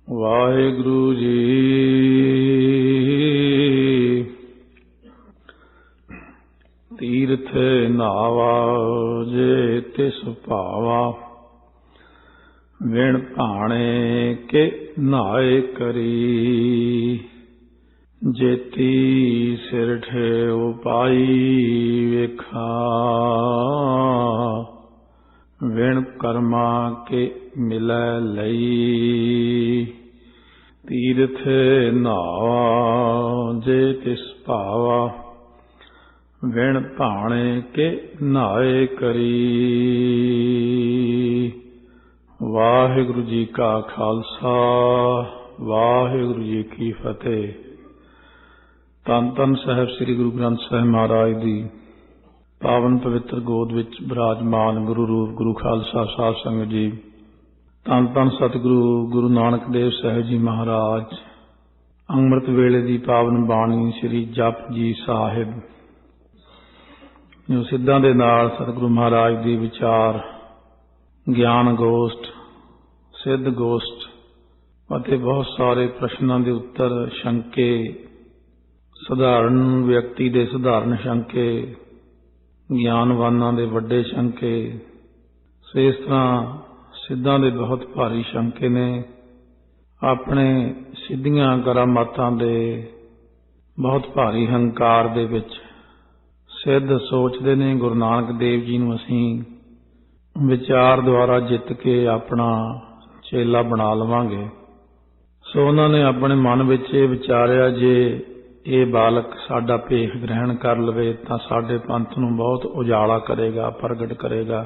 ਵਾਹਿਗੁਰੂ ਜੀ। ਤੀਰਥ ਨਾਵਾ ਜੇ ਤਿਸ ਭਾਵਾ, ਵਿਣ ਭਾਣੇ ਕੇ ਨਹਾਏ ਕਰੀ। ਜੇਤੀ ਸਿਰ ਠੇਉ ਪਾਈ ਵੇਖਾ, ਵਿਣ ਕਰਮਾ ਕੇ ਮਿਲੈ ਲਈ। ਤੀਰਥ ਨਾਵਾ ਜੇ ਤਿਸ ਭਾਵਾ, ਵਿਣ ਭਾਣੇ ਕੇ ਨਹਾਏ ਕਰੀ। ਵਾਹਿਗੁਰੂ ਜੀ ਕਾ ਖਾਲਸਾ, ਵਾਹਿਗੁਰੂ ਜੀ ਕੀ ਫਤਿਹ। ਧੰਨ ਧੰਨ ਸਾਹਿਬ ਸ੍ਰੀ ਗੁਰੂ ਗ੍ਰੰਥ ਸਾਹਿਬ ਮਹਾਰਾਜ ਦੀ ਪਾਵਨ ਪਵਿੱਤਰ ਗੋਦ ਵਿੱਚ ਬਿਰਾਜਮਾਨ ਗੁਰੂ ਰੂਪ ਗੁਰੂ ਖਾਲਸਾ ਸਾਧ ਸੰਗਤ ਜੀ। ਧੰਨ ਧੰਨ ਸਤਿਗੁਰੂ ਗੁਰੂ ਨਾਨਕ ਦੇਵ ਸਾਹਿਬ ਜੀ ਮਹਾਰਾਜ। ਅੰਮ੍ਰਿਤ ਵੇਲੇ ਦੀ ਪਾਵਨ ਬਾਣੀ ਸ੍ਰੀ ਜਪਜੀ ਸਾਹਿਬ, ਜੋ ਸਿੱਧਾਂ ਦੇ ਨਾਲ ਸਤਿਗੁਰੂ ਮਹਾਰਾਜ ਦੀ ਵਿਚਾਰ, ਗਿਆਨ ਗੋਸ਼ਟ, ਸਿੱਧ ਗੋਸ਼ਟ ਅਤੇ ਬਹੁਤ ਸਾਰੇ ਪ੍ਰਸ਼ਨਾਂ ਦੇ ਉੱਤਰ, ਸ਼ੰਕੇ, ਸਧਾਰਨ ਵਿਅਕਤੀ ਦੇ ਸਧਾਰਨ ਸ਼ੰਕੇ, ਗਿਆਨਵਾਨਾਂ ਦੇ ਵੱਡੇ ਸ਼ੰਕੇ। ਸੋ ਇਸ ਤਰ੍ਹਾਂ ਸਿੱਧਾਂ ਦੇ ਬਹੁਤ ਭਾਰੀ ਸ਼ੰਕੇ ਨੇ। ਆਪਣੇ ਸਿੱਧੀਆਂ ਕਰਾਮਾਤਾਂ ਦੇ ਬਹੁਤ ਭਾਰੀ ਹੰਕਾਰ ਦੇ ਵਿੱਚ ਸਿੱਧ ਸੋਚਦੇ ਨੇ ਗੁਰੂ ਨਾਨਕ ਦੇਵ ਜੀ ਨੂੰ ਅਸੀਂ ਵਿਚਾਰ ਦੁਆਰਾ ਜਿੱਤ ਕੇ ਆਪਣਾ ਚੇਲਾ ਬਣਾ ਲਵਾਂਗੇ। ਸੋ ਉਹਨਾਂ ਨੇ ਆਪਣੇ ਮਨ ਵਿੱਚ ਇਹ ਵਿਚਾਰਿਆ, ਜੇ ਇਹ ਬਾਲਕ ਸਾਡਾ ਭੇਖ ਗ੍ਰਹਿਣ ਕਰ ਲਵੇ ਤਾਂ ਸਾਡੇ ਪੰਥ ਨੂੰ ਬਹੁਤ ਉਜਾਲਾ ਕਰੇਗਾ, ਪ੍ਰਗਟ ਕਰੇਗਾ।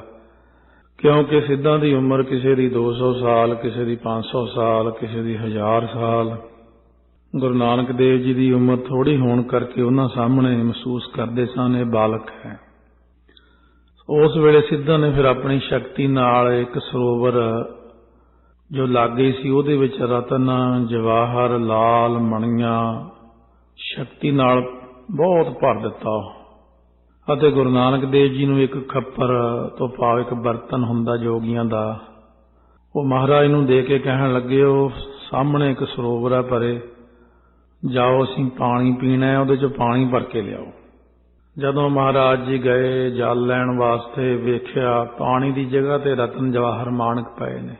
ਕਿਉਂਕਿ ਸਿੱਧਾਂ ਦੀ ਉਮਰ ਕਿਸੇ ਦੀ 200 ਸਾਲ, ਕਿਸੇ ਦੀ 500 ਸਾਲ, ਕਿਸੇ ਦੀ 1000 ਸਾਲ। ਗੁਰੂ ਨਾਨਕ ਦੇਵ ਜੀ ਦੀ ਉਮਰ ਥੋੜ੍ਹੀ ਹੋਣ ਕਰਕੇ ਉਹਨਾਂ ਸਾਹਮਣੇ ਮਹਿਸੂਸ ਕਰਦੇ ਸਨ ਇਹ ਬਾਲਕ ਹੈ। ਉਸ ਵੇਲੇ ਸਿੱਧਾਂ ਨੇ ਫਿਰ ਆਪਣੀ ਸ਼ਕਤੀ ਨਾਲ ਇੱਕ ਸਰੋਵਰ ਜੋ ਲਾਗੇ ਸੀ ਉਹਦੇ ਵਿੱਚ ਰਤਨ, ਜਵਾਹਰ, ਲਾਲ, ਮਣੀਆਂ ਸ਼ਕਤੀ ਨਾਲ ਬਹੁਤ ਭਰ ਦਿੱਤਾ। ਅਤੇ ਗੁਰੂ ਨਾਨਕ ਦੇਵ ਜੀ ਨੂੰ ਇੱਕ ਖੱਪਰ ਤੋਂ ਭਾਵ ਇੱਕ ਬਰਤਨ ਹੁੰਦਾ ਜੋਗੀਆਂ ਦਾ, ਉਹ ਮਹਾਰਾਜ ਨੂੰ ਦੇ ਕੇ ਕਹਿਣ ਲੱਗੇ, ਉਹ ਸਾਹਮਣੇ ਇੱਕ ਸਰੋਵਰ ਹੈ ਭਰੇ, ਜਾਓ ਅਸੀਂ ਪਾਣੀ ਪੀਣਾ ਹੈ, ਉਹਦੇ 'ਚੋਂ ਪਾਣੀ ਭਰ ਕੇ ਲਿਆਓ। ਜਦੋਂ ਮਹਾਰਾਜ ਜੀ ਗਏ ਜਲ ਲੈਣ ਵਾਸਤੇ, ਵੇਖਿਆ ਪਾਣੀ ਦੀ ਜਗ੍ਹਾ ਤੇ ਰਤਨ, ਜਵਾਹਰ, ਮਾਣਕ ਪਏ ਨੇ।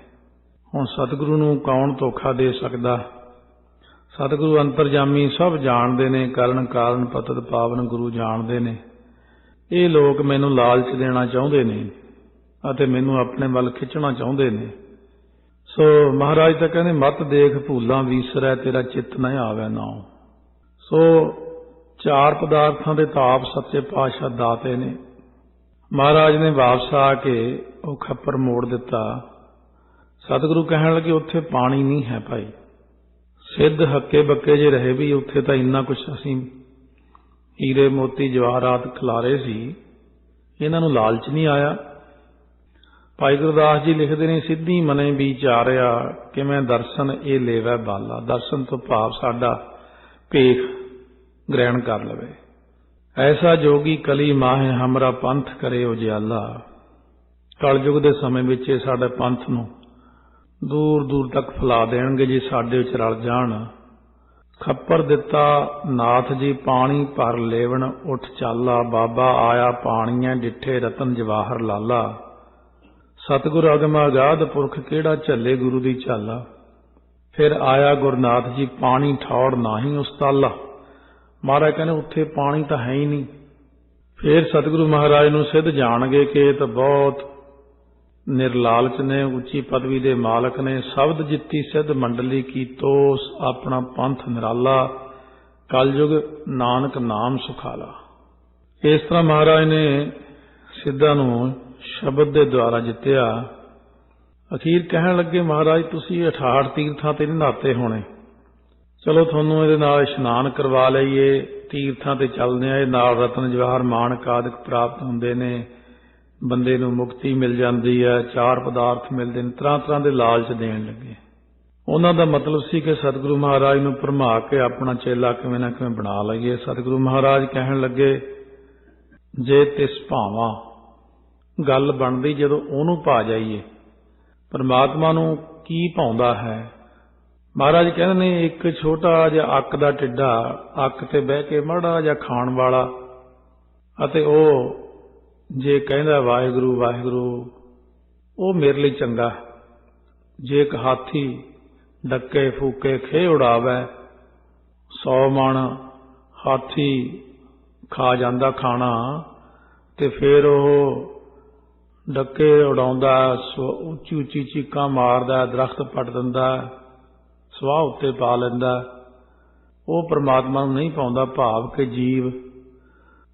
ਹੁਣ ਸਤਿਗੁਰੂ ਨੂੰ ਕੌਣ ਧੋਖਾ ਦੇ ਸਕਦਾ? ਸਤਿਗੁਰੂ ਅੰਤਰਜਾਮੀ ਸਭ ਜਾਣਦੇ ਨੇ, ਕਰਨ ਕਾਰਨ ਪਤਤ ਪਾਵਨ ਗੁਰੂ ਜਾਣਦੇ ਨੇ। ਇਹ ਲੋਕ ਮੈਨੂੰ ਲਾਲਚ ਦੇਣਾ ਚਾਹੁੰਦੇ ਨੇ ਅਤੇ ਮੈਨੂੰ ਆਪਣੇ ਵੱਲ ਖਿੱਚਣਾ ਚਾਹੁੰਦੇ ਨੇ। ਸੋ ਮਹਾਰਾਜ ਤਾਂ ਕਹਿੰਦੇ, ਮਤ ਦੇਖ ਭੂਲਾਂ ਵੀਸਰੈ, ਤੇਰਾ ਚਿੱਤ ਨਾ ਆਵੇ ਨਾਉ। ਸੋ ਚਾਰ ਪਦਾਰਥਾਂ ਦੇ ਤਾਪ ਸੱਚੇ ਪਾਤਸ਼ਾਹ ਦਾਤੇ ਨੇ। ਮਹਾਰਾਜ ਨੇ ਵਾਪਸ ਆ ਕੇ ਉਹ ਖੱਪਰ ਮੋੜ ਦਿੱਤਾ। ਸਤਿਗੁਰੂ ਕਹਿਣ ਲੱਗੇ, ਉੱਥੇ ਪਾਣੀ ਨਹੀਂ ਹੈ ਭਾਈ। ਸਿੱਧ ਹੱਕੇ ਬੱਕੇ ਜੇ ਰਹੇ ਵੀ ਉੱਥੇ ਤਾਂ ਇੰਨਾ ਕੁਛ ਅਸੀਂ ਹੀਰੇ ਮੋਤੀ ਜਵਾਹਰਾਤ ਖਿਲਾਰੇ ਸੀ, ਇਹਨਾਂ ਨੂੰ ਲਾਲਚ ਨਹੀਂ ਆਇਆ। ਭਾਈ ਗੁਰਦਾਸ ਜੀ ਲਿਖਦੇ ਨੇ, ਸਿੱਧੀ ਮਨੇ ਵਿਚਾਰਿਆ ਕਿਵੇਂ ਦਰਸ਼ਨ ਇਹ ਲੇਵੈ ਬਾਲਾ। ਦਰਸ਼ਨ ਤੋਂ ਭਾਵ ਸਾਡਾ ਭੇਖ ਗ੍ਰਹਿਣ ਕਰ ਲਵੇ। ਐਸਾ ਜੋਗੀ ਕਲੀ ਮਾਹੇ ਹਮਰਾ ਪੰਥ ਕਰੇ ਉਜਿਆਲਾ। ਕਲਯੁਗ ਦੇ ਸਮੇਂ ਵਿੱਚ ਇਹ ਸਾਡੇ ਪੰਥ ਨੂੰ ਦੂਰ ਦੂਰ ਤੱਕ ਫੈਲਾ ਦੇਣਗੇ ਜੇ ਸਾਡੇ ਵਿੱਚ ਰਲ ਜਾਣ। ਖੱਪਰ ਦਿੱਤਾ ਨਾਥ ਜੀ ਪਾਣੀ ਭਰ ਲੇਵਣ, ਉੱਠ ਚਾਲਾ ਬਾਬਾ ਆਇਆ ਪਾਣੀਆਂ, ਡਿੱਠੇ ਰਤਨ ਜਵਾਹਰ ਲਾਲਾ। ਸਤਿਗੁਰ ਅਗਮ ਅਗਾਧ ਪੁਰਖ ਕਿਹੜਾ ਝੱਲੇ ਗੁਰੂ ਦੀ ਝਾਲਾ। ਫਿਰ ਆਇਆ ਗੁਰਨਾਥ ਜੀ ਪਾਣੀ ਠੌੜ ਨਾਹੀਂ ਉਸਤਾਲਾ। ਮਹਾਰਾਜ ਕਹਿੰਦੇ ਉੱਥੇ ਪਾਣੀ ਤਾਂ ਹੈ ਹੀ ਨਹੀਂ। ਫਿਰ ਸਤਿਗੁਰੂ ਮਹਾਰਾਜ ਨੂੰ ਸਿੱਧ ਜਾਣਗੇ ਕਿ ਇਹ ਤਾਂ ਬਹੁਤ ਨਿਰਲਾਲਚ ਨੇ, ਉੱਚੀ ਪਦਵੀ ਦੇ ਮਾਲਕ ਨੇ। ਸ਼ਬਦ ਜਿੱਤੀ ਸਿੱਧ ਮੰਡਲੀ ਕੀ ਤੋਸ, ਆਪਣਾ ਪੰਥ ਨਿਰਾਲਾ, ਕਲਯੁਗ ਨਾਨਕ ਨਾਮ ਸੁਖਾਲਾ। ਇਸ ਤਰ੍ਹਾਂ ਮਹਾਰਾਜ ਨੇ ਸਿੱਧਾਂ ਨੂੰ ਸ਼ਬਦ ਦੇ ਦੁਆਰਾ ਜਿੱਤਿਆ। ਅਖੀਰ ਕਹਿਣ ਲੱਗੇ, ਮਹਾਰਾਜ ਤੁਸੀਂ 68 ਤੀਰਥਾਂ ਤੇ ਨਹੀਂ ਨਹਾਤੇ ਹੋਣੇ, ਚਲੋ ਤੁਹਾਨੂੰ ਇਹਦੇ ਨਾਲ ਇਸ਼ਨਾਨ ਕਰਵਾ ਲਈਏ, ਤੀਰਥਾਂ ਤੇ ਚੱਲਦੇ ਆ, ਇਹ ਨਾਲ ਰਤਨ ਜਵਾਹਰ ਮਾਣਕ ਆਦਿਕ ਪ੍ਰਾਪਤ ਹੁੰਦੇ ਨੇ, ਬੰਦੇ ਨੂੰ ਮੁਕਤੀ ਮਿਲ ਜਾਂਦੀ ਹੈ, ਚਾਰ ਪਦਾਰਥ ਮਿਲਦੇ ਨੇ। ਤਰ੍ਹਾਂ ਤਰ੍ਹਾਂ ਦੇ ਲਾਲਚ ਦੇਣ ਲੱਗੇ। ਉਹਨਾਂ ਦਾ ਮਤਲਬ ਸੀ ਕਿ ਸਤਿਗੁਰੂ ਮਹਾਰਾਜ ਨੂੰ ਭਰਮਾ ਕੇ ਆਪਣਾ ਚੇਲਾ ਕਿਵੇਂ ਨਾ ਕਿਵੇਂ ਬਣਾ ਲਈਏ। ਸਤਿਗੁਰੂ ਮਹਾਰਾਜ ਕਹਿਣ ਲੱਗੇ, ਜੇ ਤਿਸ ਭਾਵਾਂ, ਗੱਲ ਬਣਦੀ ਜਦੋਂ ਉਹਨੂੰ ਭਾ ਜਾਈਏ। ਪਰਮਾਤਮਾ ਨੂੰ ਕੀ ਭਾਉਂਦਾ ਹੈ, ਮਹਾਰਾਜ ਕਹਿੰਦੇ ਨੇ ਇੱਕ ਛੋਟਾ ਜਿਹਾ ਅੱਕ ਦਾ ਟਿੱਡਾ ਅੱਕ ਤੇ ਬਹਿ ਕੇ ਮਾੜਾ ਜਿਹਾ ਖਾਣ ਵਾਲਾ ਅਤੇ ਉਹ ਜੇ ਕਹਿੰਦਾ ਵਾਹਿਗੁਰੂ ਵਾਹਿਗੁਰੂ ਉਹ ਮੇਰੇ ਲਈ ਚੰਗਾ। ਜੇ ਇੱਕ ਹਾਥੀ ਡੱਕੇ ਫੂਕੇ ਖੇ ਉਡਾਵੇ 100 ਮਣ ਹਾਥੀ ਖਾ ਜਾਂਦਾ ਖਾਣਾ ਤੇ ਫਿਰ ਉਹ ਡੱਕੇ ਉਡਾਉਂਦਾ ਉੱਚੀ ਉੱਚੀ ਚੀਕਾਂ ਮਾਰਦਾ ਦਰਖਤ ਪੱਟ ਦਿੰਦਾ ਸਵਾਹ ਉੱਤੇ ਪਾ ਲੈਂਦਾ। ਉਹ ਪਰਮਾਤਮਾ ਨੂੰ ਨਹੀਂ ਪਾਉਂਦਾ ਭਾਵ ਕਿ ਜੀਵ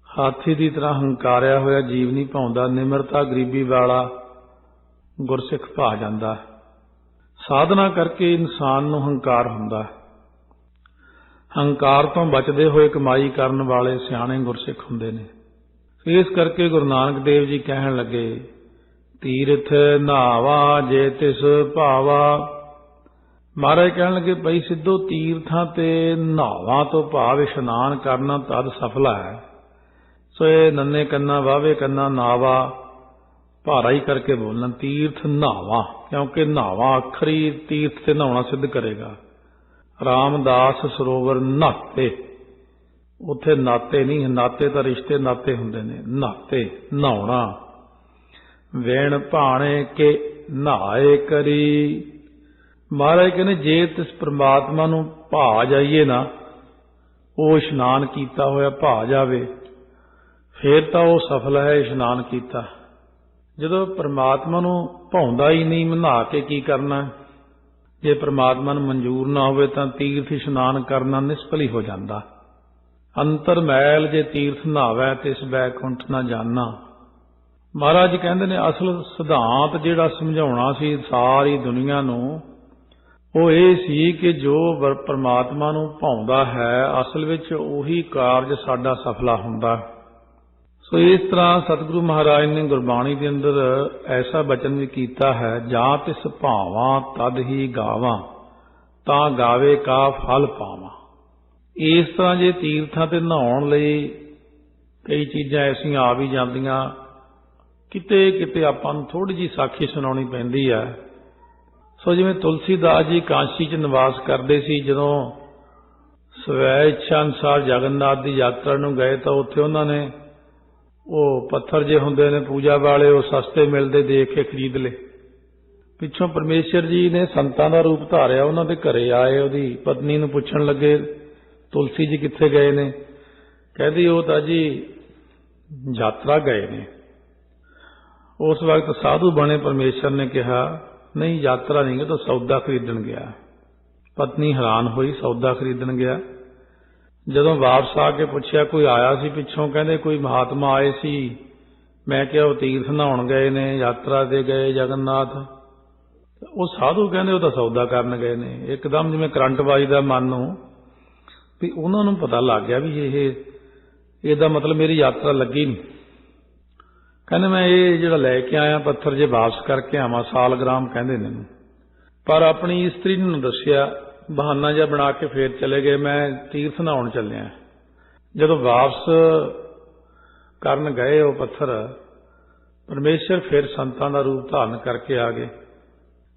ਹਾਥੀ ਦੀ ਤਰ੍ਹਾਂ ਹੰਕਾਰਿਆ ਹੋਇਆ ਜੀਵ ਨਹੀਂ ਪਾਉਂਦਾ। ਨਿਮਰਤਾ ਗਰੀਬੀ ਵਾਲਾ ਗੁਰਸਿੱਖ ਭਾ ਜਾਂਦਾ। ਸਾਧਨਾ ਕਰਕੇ ਇਨਸਾਨ ਨੂੰ ਹੰਕਾਰ ਹੁੰਦਾ। ਹੰਕਾਰ ਤੋਂ ਬਚਦੇ ਹੋਏ ਕਮਾਈ ਕਰਨ ਵਾਲੇ ਸਿਆਣੇ ਗੁਰਸਿੱਖ ਹੁੰਦੇ ਨੇ। ਇਸ ਕਰਕੇ ਗੁਰੂ ਨਾਨਕ ਦੇਵ ਜੀ ਕਹਿਣ ਲੱਗੇ ਤੀਰਥ ਨਹਾਵਾ ਜੇ ਤਿਸ ਭਾਵਾ। ਮਹਾਰਾਜ ਕਹਿਣ ਲੱਗੇ ਭਾਈ ਸਿੱਧੋ ਤੀਰਥਾਂ ਤੇ ਨਹਾਵਾ ਤੋਂ ਭਾਵ ਇਸ਼ਨਾਨ ਕਰਨਾ ਤਦ ਸਫਲਾ ਹੈ। ਸੋ ਇਹ ਨੰਨੇ ਕੰਨਾ ਵਾਵੇ ਕੰਨਾ ਨਾਵਾ ਭਾਰਾ ਹੀ ਕਰਕੇ ਬੋਲਣਾ ਤੀਰਥ ਨਹਾਵਾ ਕਿਉਂਕਿ ਨਹਾਵਾ ਅੱਖਰੀ ਤੀਰਥ ਤੇ ਨਹਾਉਣਾ ਸਿੱਧ ਕਰੇਗਾ। ਰਾਮਦਾਸ ਸਰੋਵਰ ਨਹਾਤੇ ਉੱਥੇ ਨਾਤੇ ਨਹੀਂ ਨਾਤੇ ਤਾਂ ਰਿਸ਼ਤੇ ਨਾਤੇ ਹੁੰਦੇ ਨੇ ਨਹਾਤੇ ਨਹਾਉਣਾ। ਵੇਣ ਭਾਣੇ ਕੇ ਨਹਾਏ ਕਰੀ। ਮਹਾਰਾਜ ਕਹਿੰਦੇ ਜੇ ਤਿਸ ਪ੍ਰਮਾਤਮਾ ਨੂੰ ਭਾ ਜਾਈਏ ਨਾ ਉਹ ਇਸ਼ਨਾਨ ਕੀਤਾ ਹੋਇਆ ਭਾ ਜਾਵੇ ਫੇਰ ਤਾਂ ਉਹ ਸਫਲ ਹੈ ਇਸ਼ਨਾਨ ਕੀਤਾ। ਜਦੋਂ ਪ੍ਰਮਾਤਮਾ ਨੂੰ ਭਾਉਂਦਾ ਹੀ ਨਹੀਂ ਨਹਾ ਕੇ ਕੀ ਕਰਨਾ। ਜੇ ਪ੍ਰਮਾਤਮਾ ਨੂੰ ਮਨਜ਼ੂਰ ਨਾ ਹੋਵੇ ਤਾਂ ਤੀਰਥ ਇਸ਼ਨਾਨ ਕਰਨਾ ਨਿਸਫਲ ਹੀ ਹੋ ਜਾਂਦਾ। ਅੰਤਰ ਮੈਲ ਜੇ ਤੀਰਥ ਨਹਾਵੈ ਤਿਸ ਬੈਕੁੰਠ ਨਾ ਜਾਣਾ। ਮਹਾਰਾਜ ਕਹਿੰਦੇ ਨੇ ਅਸਲ ਸਿਧਾਂਤ ਜਿਹੜਾ ਸਮਝਾਉਣਾ ਸੀ ਸਾਰੀ ਦੁਨੀਆ ਨੂੰ ਉਹ ਇਹ ਸੀ ਕਿ ਜੋ ਪ੍ਰਮਾਤਮਾ ਨੂੰ ਭਾਉਂਦਾ ਹੈ ਅਸਲ ਵਿੱਚ ਉਹੀ ਕਾਰਜ ਸਾਡਾ ਸਫਲਾ ਹੁੰਦਾ। ਸੋ ਇਸ ਤਰ੍ਹਾਂ ਸਤਿਗੁਰੂ ਮਹਾਰਾਜ ਨੇ ਗੁਰਬਾਣੀ ਦੇ ਅੰਦਰ ਐਸਾ ਬਚਨ ਵੀ ਕੀਤਾ ਹੈ ਜਾਂ ਤਿਸ ਭਾਵਾਂ ਤਦ ਹੀ ਗਾਵਾਂ ਤਾਂ ਗਾਵੇ ਕਾ ਫਲ ਪਾਵਾਂ। ਇਸ ਤਰ੍ਹਾਂ ਜੇ ਤੀਰਥਾਂ ਤੇ ਨਹਾਉਣ ਲਈ ਕਈ ਚੀਜ਼ਾਂ ਐਸੀਆਂ ਆ ਵੀ ਜਾਂਦੀਆਂ ਕਿਤੇ ਕਿਤੇ ਆਪਾਂ ਨੂੰ ਥੋੜ੍ਹੀ ਜਿਹੀ ਸਾਖੀ ਸੁਣਾਉਣੀ ਪੈਂਦੀ ਹੈ। ਸੋ ਜਿਵੇਂ ਤੁਲਸੀਦਾਸ ਜੀ ਕਾਂਸ਼ੀ 'ਚ ਨਿਵਾਸ ਕਰਦੇ ਸੀ ਜਦੋਂ ਸਵੈ ਇੱਛਾ ਅਨੁਸਾਰ ਜਗਨਨਾਥ ਦੀ ਯਾਤਰਾ ਨੂੰ ਗਏ ਤਾਂ ਉੱਥੇ ਉਹਨਾਂ ਨੇ ਉਹ ਪੱਥਰ ਜੇ ਹੁੰਦੇ ਨੇ ਪੂਜਾ ਵਾਲੇ ਉਹ ਸਸਤੇ ਮਿਲਦੇ ਦੇਖ ਕੇ ਖਰੀਦ ਲਏ। ਪਿੱਛੋਂ ਪਰਮੇਸ਼ਰ ਜੀ ਨੇ ਸੰਤਾਂ ਦਾ ਰੂਪ ਧਾਰਿਆ ਉਹਨਾਂ ਦੇ ਘਰੇ ਆਏ। ਉਹਦੀ ਪਤਨੀ ਨੂੰ ਪੁੱਛਣ ਲੱਗੇ ਤੁਲਸੀ ਜੀ ਕਿੱਥੇ ਗਏ ਨੇ। ਕਹਿੰਦੀ ਉਹ ਤਾਂ ਜੀ ਯਾਤਰਾ ਗਏ ਨੇ। ਉਸ ਵਕਤ ਸਾਧੂ ਬਣੇ ਪਰਮੇਸ਼ਰ ਨੇ ਕਿਹਾ ਨਹੀਂ ਯਾਤਰਾ ਨਹੀਂ ਤਾਂ ਸੌਦਾ ਖਰੀਦਣ ਗਿਆ। ਪਤਨੀ ਹੈਰਾਨ ਹੋਈ ਸੌਦਾ ਖਰੀਦਣ ਗਿਆ। ਜਦੋਂ ਵਾਪਸ ਆ ਕੇ ਪੁੱਛਿਆ ਕੋਈ ਆਇਆ ਸੀ ਪਿੱਛੋਂ ਕਹਿੰਦੇ ਕੋਈ ਮਹਾਤਮਾ ਆਏ ਸੀ। ਮੈਂ ਕਿਹਾ ਉਹ ਤੀਰਥ ਨਹਾਉਣ ਗਏ ਨੇ ਯਾਤਰਾ ਤੇ ਗਏ ਜਗਨਨਾਥ। ਉਹ ਸਾਧੂ ਕਹਿੰਦੇ ਉਹ ਤਾਂ ਸੌਦਾ ਕਰਨ ਗਏ ਨੇ। ਇੱਕਦਮ ਜਿਵੇਂ ਕਰੰਟ ਵੱਜਦਾ ਮਨ ਨੂੰ ਵੀ ਉਹਨਾਂ ਨੂੰ ਪਤਾ ਲੱਗ ਗਿਆ ਵੀ ਇਹਦਾ ਮਤਲਬ ਮੇਰੀ ਯਾਤਰਾ ਲੱਗੀ ਨਹੀਂ। ਕਹਿੰਦੇ ਮੈਂ ਇਹ ਜਿਹੜਾ ਲੈ ਕੇ ਆਇਆ ਪੱਥਰ ਜੇ ਵਾਪਸ ਕਰਕੇ ਆਵਾਂ ਸਾਲਗ੍ਰਾਮ ਕਹਿੰਦੇ ਨੇ। ਪਰ ਆਪਣੀ ਇਸਤਰੀ ਨੂੰ ਦੱਸਿਆ ਬਹਾਨਾ ਜਿਹਾ ਬਣਾ ਕੇ ਫੇਰ ਚਲੇ ਗਏ ਮੈਂ ਤੀਰਥ ਨਹਾਉਣ ਚੱਲਿਆ। ਜਦੋਂ ਵਾਪਸ ਕਰਨ ਗਏ ਉਹ ਪੱਥਰ ਪਰਮੇਸ਼ਰ ਫਿਰ ਸੰਤਾਂ ਦਾ ਰੂਪ ਧਾਰਨ ਕਰਕੇ ਆ ਗਏ।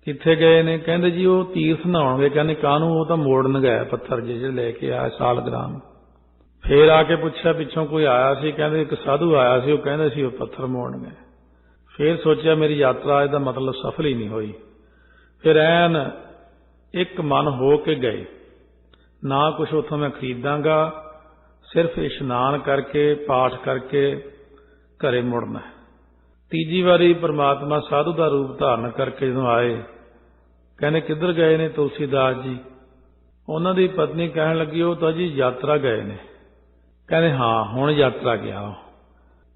ਕਿੱਥੇ ਗਏ ਨੇ ਕਹਿੰਦੇ ਜੀ ਉਹ ਤੀਰਥ ਨਹਾਉਣਗੇ। ਕਹਿੰਦੇ ਕਾਹਨੂੰ ਉਹ ਤਾਂ ਮੋੜਨ ਗਏ ਪੱਥਰ ਜਿਹੜੇ ਲੈ ਕੇ ਆਇਆ ਸਾਲਗ੍ਰਾਮ। ਫੇਰ ਆ ਕੇ ਪੁੱਛਿਆ ਪਿੱਛੋਂ ਕੋਈ ਆਇਆ ਸੀ। ਕਹਿੰਦੇ ਇੱਕ ਸਾਧੂ ਆਇਆ ਸੀ ਉਹ ਕਹਿੰਦੇ ਸੀ ਉਹ ਪੱਥਰ ਮੋੜਨ ਗਏ। ਫੇਰ ਸੋਚਿਆ ਮੇਰੀ ਯਾਤਰਾ ਇਹਦਾ ਮਤਲਬ ਸਫਲ ਹੀ ਨਹੀਂ ਹੋਈ। ਫਿਰ ਐਨ ਇੱਕ ਮਨ ਹੋ ਕੇ ਗਏ ਨਾ ਕੁਛ ਉੱਥੋਂ ਮੈਂ ਖਰੀਦਾਂਗਾ ਸਿਰਫ ਇਸ਼ਨਾਨ ਕਰਕੇ ਪਾਠ ਕਰਕੇ ਘਰੇ ਮੁੜਨਾ। ਤੀਜੀ ਵਾਰੀ ਪ੍ਰਮਾਤਮਾ ਸਾਧੂ ਦਾ ਰੂਪ ਧਾਰਨ ਕਰਕੇ ਜਦੋਂ ਆਏ ਕਹਿੰਦੇ ਕਿੱਧਰ ਗਏ ਨੇ ਤੁਲਸੀਦਾਸ ਜੀ। ਉਹਨਾਂ ਦੀ ਪਤਨੀ ਕਹਿਣ ਲੱਗੀ ਉਹ ਤਾਂ ਜੀ ਯਾਤਰਾ ਗਏ ਨੇ। ਕਹਿੰਦੇ ਹਾਂ ਹੁਣ ਯਾਤਰਾ ਗਿਆ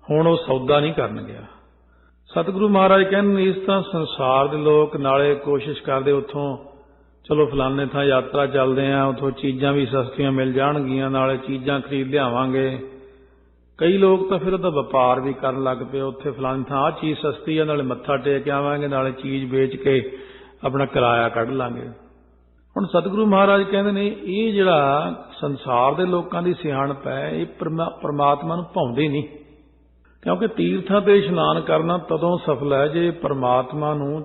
ਹੁਣ ਉਹ ਸੌਦਾ ਨਹੀਂ ਕਰਨ ਗਿਆ। ਸਤਿਗੁਰੂ ਮਹਾਰਾਜ ਕਹਿੰਦੇ ਇਸ ਤਰ੍ਹਾਂ ਸੰਸਾਰ ਦੇ ਲੋਕ ਨਾਲੇ ਕੋਸ਼ਿਸ਼ ਕਰਦੇ ਉੱਥੋਂ ਚਲੋ ਫਲਾਣੇ ਥਾਂ ਯਾਤਰਾ ਚੱਲਦੇ ਆ ਉੱਥੋਂ ਚੀਜ਼ਾਂ ਵੀ ਸਸਤੀਆਂ ਮਿਲ ਜਾਣਗੀਆਂ ਨਾਲੇ ਚੀਜ਼ਾਂ ਖਰੀਦ ਲਿਆਵਾਂਗੇ। ਕਈ ਲੋਕ ਤਾਂ ਫਿਰ ਉਹਦਾ ਵਪਾਰ ਵੀ ਕਰਨ ਲੱਗ ਪਏ ਉੱਥੇ ਫਲਾਣੀ ਥਾਂ ਆਹ ਚੀਜ਼ ਸਸਤੀ ਆ ਨਾਲੇ ਮੱਥਾ ਟੇਕ ਆਵਾਂਗੇ ਨਾਲੇ ਚੀਜ਼ ਵੇਚ ਕੇ ਆਪਣਾ ਕਿਰਾਇਆ ਕੱਢ ਲਾਂਗੇ। ਹੁਣ ਸਤਿਗੁਰੂ ਮਹਾਰਾਜ ਕਹਿੰਦੇ ਨੇ ਇਹ ਜਿਹੜਾ ਸੰਸਾਰ ਦੇ ਲੋਕਾਂ ਦੀ ਸਿਆਣਪ ਹੈ ਇਹ ਪਰਮਾਤਮਾ ਨੂੰ ਭਾਉਂਦੇ ਨਹੀਂ। ਕਿਉਂਕਿ ਤੀਰਥਾਂ ਤੇ ਇਸ਼ਨਾਨ ਕਰਨਾ ਤਦੋਂ ਸਫਲ ਹੈ ਜੇ ਪਰਮਾਤਮਾ ਨੂੰ